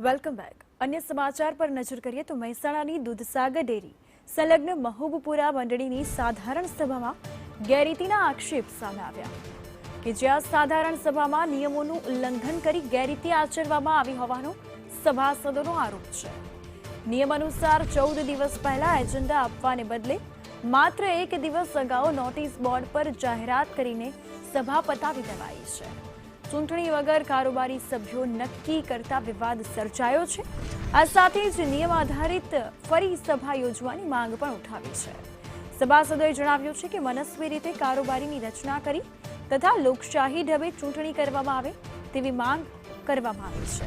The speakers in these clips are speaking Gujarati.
Welcome back. અન્ય સમાચાર પર નજર કરીએ તો મહેસાણાની દૂધસાગર ડેરી સંલગ્ન મહબૂબપુરા મંડળીની સાધારણ સભામાં ગેરરીતિના આક્ષેપ સામે આવ્યા કે જ્યાં સાધારણ સભામાં નિયમોનું ઉલ્લંઘન કરી ગેરરીતિ આચરવામાં આવી હોવાનો સભાસદોનો આરોપ છે. નિયમ અનુસાર 14 દિવસ પહેલા એજન્ડા આપવાને બદલે માત્ર 1 દિવસ અગાઉ નોટિસ બોર્ડ પર જાહેરાત કરીને સભા પતાવી દેવાઈ છે. ચૂંટણી વગર કારોબારી સભ્યો નક્કી કરતા વિવાદ સર્જાયો છે. આ સાથે જ નિયમ આધારિત ફરી સભા યોજવાની માંગ પણ ઉઠાવી છે. સભાસદોએ જણાવ્યું છે કે મનસ્વી રીતે કારોબારીની રચના કરી તથા લોકશાહી ઢબે ચૂંટણી કરવામાં આવે તેવી માંગ કરવામાં આવી છે.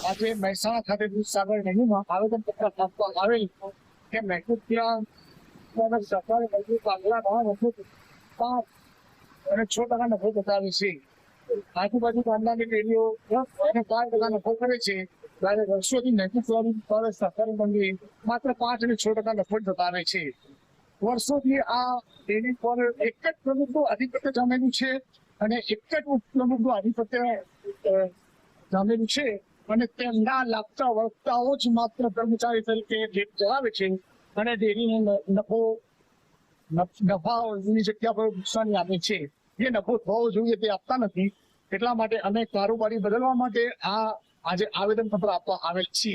આજે મહેસાણા ખાતે દૂધસાગર ડેરીમાં આવેદનપત્ર આપવામાં આવેલ કે મહેબૂબપુરા સરકારે આગલા 5 અને 6% નફો બતાવે છે. આજુબાજુ ગામડાની ડેરીઓ 5% નફો કરે છે, ત્યારે વર્ષોથી મહેબૂબપુરા સહકારી મંડળી માત્ર 5 અને 6% નફો બતાવે છે. વર્ષોથી આ ડેરી પર એક જ પ્રમુખનું આધિપત્ય જમેલું છે અને એક જ ઉપપ્રમુખનું આધિપત્ય જમેલું છે અને તેમના લાગતા વળગતાઓ જ માત્ર કર્મચારી તરીકે ચલાવે છે અને ડેરીને નફાની જગ્યા પર નુકસાની આપે છે. જે નફો થવો જોઈએ તે આપતા નથી. એટલા માટે અમે કારોબારી બદલવા માટે આજે આવેદનપત્ર આપવા આવેલ છીએ.